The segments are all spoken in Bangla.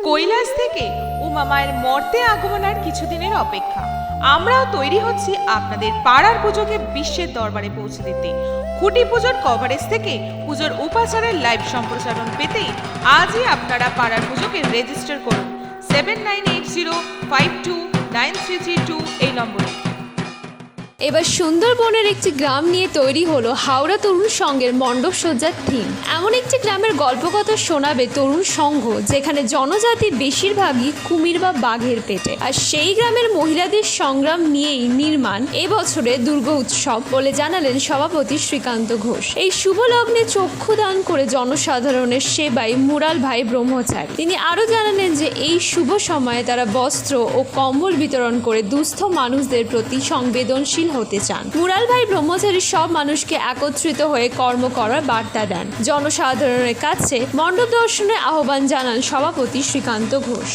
কৈলাস থেকে উমা মায়ের মর্তে আগমনের কিছুদিনের অপেক্ষা। আমরাও তৈরি হচ্ছি আপনাদের পাড়ার পুজোকে বিশ্বের দরবারে পৌঁছে দিতে। খুঁটি পুজোর কভারেজ থেকে পুজোর উপাচারের লাইভ সম্প্রসারণ পেতে আজই আপনারা পাড়ার পুজোকে রেজিস্টার করুন 7980529332 এই নম্বরে। এবার সুন্দরবনের একটি গ্রাম নিয়ে তৈরি হলো হাওড়া তরুণ সংঘের মণ্ডপ সজ্জার থিম। এমন একটি গ্রামের গল্পকথা শোনাবে তরুণ সংঘ যেখানে জনজাতি বেশিরভাগই কুমির বা বাঘের পেটে। আর সেই গ্রামের মহিলাদের সংগ্রাম নিয়েই নির্মাণ এবছরে দুর্গা উৎসব বলে জানালেন সভাপতি শ্রীকান্ত ঘোষ। এই শুভ লগ্নে চক্ষুদান করে জনসাধারণের সেবায় মুরাল ভাই ব্রহ্মচারী। তিনি আরও জানালেন যে এই শুভ সময়ে তারা বস্ত্র ও কম্বল বিতরণ করে দুস্থ মানুষদের প্রতি সংবেদনশীল হতে চান। মুরাল ভাই ব্রহ্মচারী সব মানুষকে একত্রিত হয়ে কর্ম করার বার্তা দেন। জনসাধারণের কাছে মণ্ডপ দর্শনের আহ্বান জানান সভাপতি শ্রীকান্ত ঘোষ।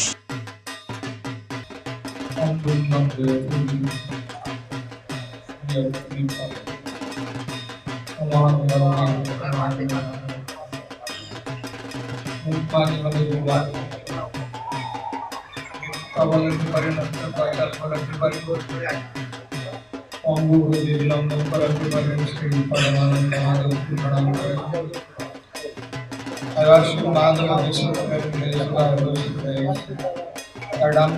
অঙ্গু হয়ে লঙ্ঘন করাতে পারেন সেই পরমানন্দ মাধবকে প্রণাম করেন। এবার শুধু মাধব বিশ্বকাপ ম্যাডাম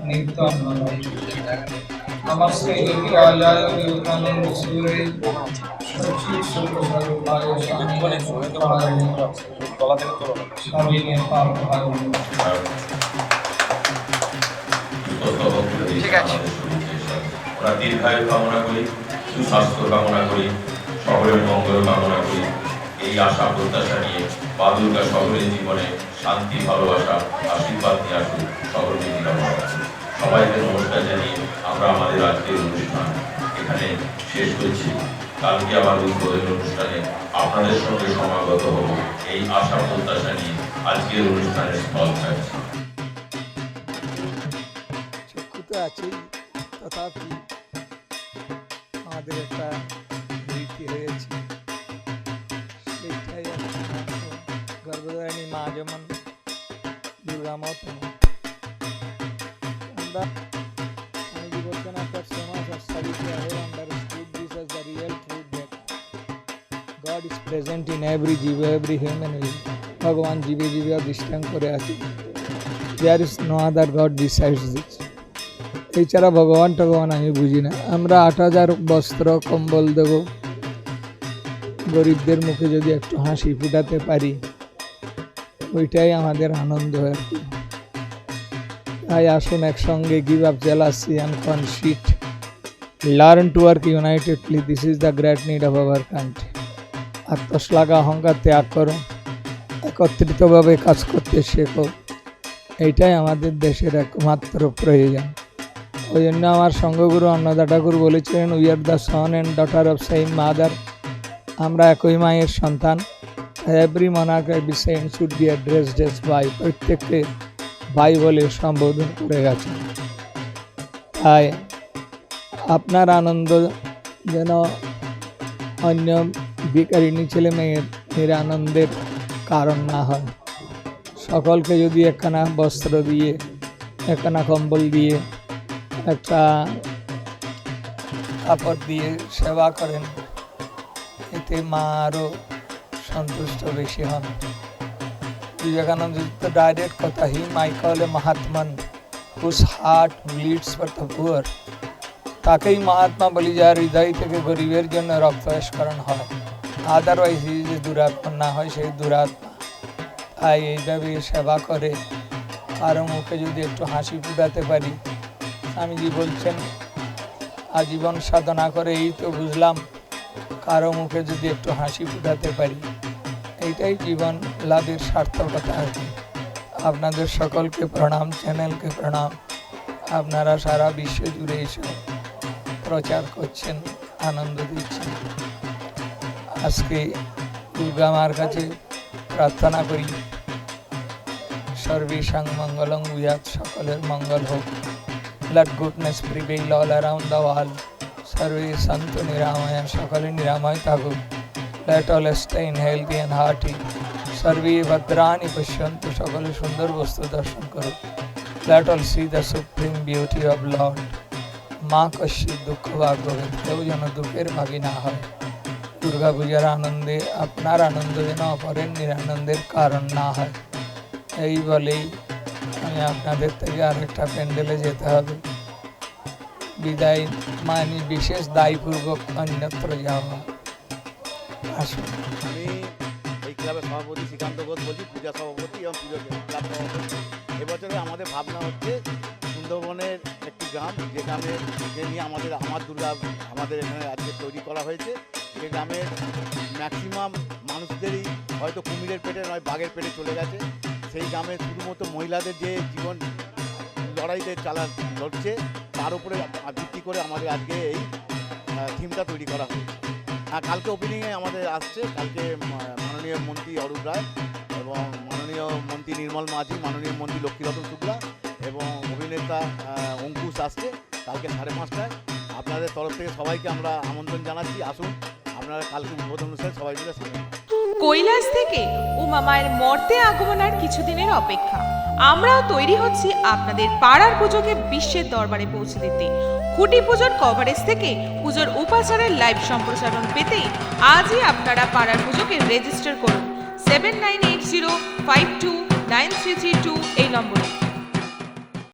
নিত্য আমার সেই আজাদ সূর্য দীর্ঘায়ু কামনা করি, সুস্বাস্থ্য কামনা করি, সকলের মঙ্গল কামনা করি। এই আশা প্রত্যাশা নিয়ে মা দুর্গা সকলের জীবনে শান্তি, ভালোবাসা, আশীর্বাদ নিয়ে আসুন। সকলকে কামনা করি। সবাইকে নমস্কার জানিয়ে আমরা আমাদের আজকের অনুষ্ঠান এখানে শেষ করছি। কালকে আবার উদ্বোধনী অনুষ্ঠানে আপনাদের সঙ্গে সমাগত হব এই আশা প্রত্যাশা নিয়ে আজকের অনুষ্ঠানের স্থল থাকছে। আছেই, তথাপি আমাদের একটা রীতি রয়েছে, সেটাই গর্ভধারিণী মা যেমন দুর্গা মা তেমন আমরা স্বামীজি বলতেন after so much of study I have understood this as the real truth that God is present in every jiva, every human being. ভগবান জীবে জীবে অধিষ্ঠান করে আছে। There is no other God besides this. এছাড়া ভগবান আমি বুঝি না। আমরা ৮,০০০ বস্ত্র কম্বল দেব, গরিবদের মুখে যদি একটু হাসি ফুটাতে পারি ওইটাই আমাদের আনন্দ আর কি। তাই আসুন একসঙ্গে give up jealousy and conceit, learn to work unitedly, this is the great need of our country. আত্মশ্লাঘা অহংকার ত্যাগ করো, একত্রিতভাবে কাজ করতে শেখো, এইটাই আমাদের দেশের একমাত্র প্রয়োজন। ওই জন্য আমার সঙ্গগুরু অন্নদা ঠাকুর বলেছিলেন we are the son and daughter of same mother, আমরা একই মায়ের সন্তান। Every monarch be sent should be addressed as bhai, প্রত্যেককে ভাই বলে সম্বোধন করে গেছেন। তাই আপনার আনন্দ যেন অন্য ভিখারিণী ছেলে মেয়ের আনন্দের কারণ না হয়। সকলকে যদি একখানা বস্ত্র দিয়ে, একখানা কম্বল দিয়ে, একটা কাপড় দিয়ে সেবা করেন, এতে মা আরও সন্তুষ্ট বেশি হন। বিবেকানন্দ তো ডাইরেক্ট কথা, him I call a mahatman whose heart bleeds for the poor, তাকেই মহাত্মা বলি যার হৃদয় থেকে গরিবের জন্য রক্তস্করণ হয়, আদারওয়াইজ যে দুরাত্মা না হয় সেই দুরাত্মা। তাই এইভাবে সেবা করে কারো মুখে যদি একটু হাসি ফুটাতে পারি, স্বামীজি বলছেন আজীবন সাধনা করে এই তো বুঝলাম কারো মুখে যদি একটু হাসি ফুটাতে পারি এইটাই জীবন লাভের সার্থকতা আর কি। আপনাদের সকলকে প্রণাম, চ্যানেলকে প্রণাম। আপনারা সারা বিশ্ব জুড়ে এসে প্রচার করছেন, আনন্দ দিচ্ছেন। আজকে দুর্গা মার কাছে প্রার্থনা করি সর্বেষাং মঙ্গলং ভূয়াৎ, সকলের মঙ্গল হোক। Let goodness prevail all around the world. Sarve Santu Niramaya, সকলে নিরাময় থাকুক। Let all stay healthy and hearty. Sarve Bhadrani Pashyantu, সকলে সুন্দর বস্তু দর্শন করুক। Let all see the supreme beauty of Lord. মা কশ্যিৎ দুঃখ ভাগ্য কেউ যেন দুঃখের ভাগী না হয়। দুর্গা পূজার আনন্দে আপনার আনন্দ যেন অপরের নিরানন্দের কারণ না হয়। এই বলেই আমি আপনাদের থেকে আরেকটা প্যান্ডেলে যেতে হবে। বিদায় মানি বিশেষ দায়পূর্বক অন্যত্র যাওয়া। আসুন। আমি এই ক্লাবের সভাপতি শ্রীকান্ত ঘোষ বলছি, পূজা সভাপতি এবং পুজো ক্লাব সভাপতি। এবছরে আমাদের ভাবনা হচ্ছে সুন্দরবনের একটি গ্রাম, যে গ্রামের যে নিয়ে আমার দুর্গা আমাদের এখানে আজকে তৈরি করা হয়েছে। যে গ্রামের ম্যাক্সিমাম মানুষদেরই হয়তো কুমিরের পেটে নয় বাঘের পেটে চলে গেছে। সেই গ্রামে শুধুমাত্র মহিলাদের যে জীবন লড়াইতে লড়ছে, তার উপরে ভিত্তি করে আমাদের আজকে এই থিমটা তৈরি করা হয়েছে। কালকে ওপেনিংয়ে আমাদের আসছে, কালকে মাননীয় মন্ত্রী অরূপ রায় এবং মাননীয় মন্ত্রী নির্মল মাঝি, মাননীয় মন্ত্রী লক্ষ্মীরতন শুক্লা এবং অভিনেতা অঙ্কুশ আসছে কালকে 5:30টায়। আপনাদের তরফ থেকে সবাইকে আমরা আমন্ত্রণ জানাচ্ছি, আসুন আপনারা কালকে উদ্বোধন অনুষ্ঠানে সবাই মিলে সামিল হন। কৈলাস থেকে উমা মায়ের মর্তে আগমন আর কিছুদিনের অপেক্ষা। আমরাও তৈরি হচ্ছি আপনাদের পাড়ার পুজোকে বিশ্বের দরবারে পৌঁছে দিতে। খুঁটি পুজোর কভারেজ থেকে পুজোর উপাচারের লাইভ সম্প্রসারণ পেতে আজই আপনারা পাড়ার পুজোকে রেজিস্টার করুন 7980529332 এই নম্বরে।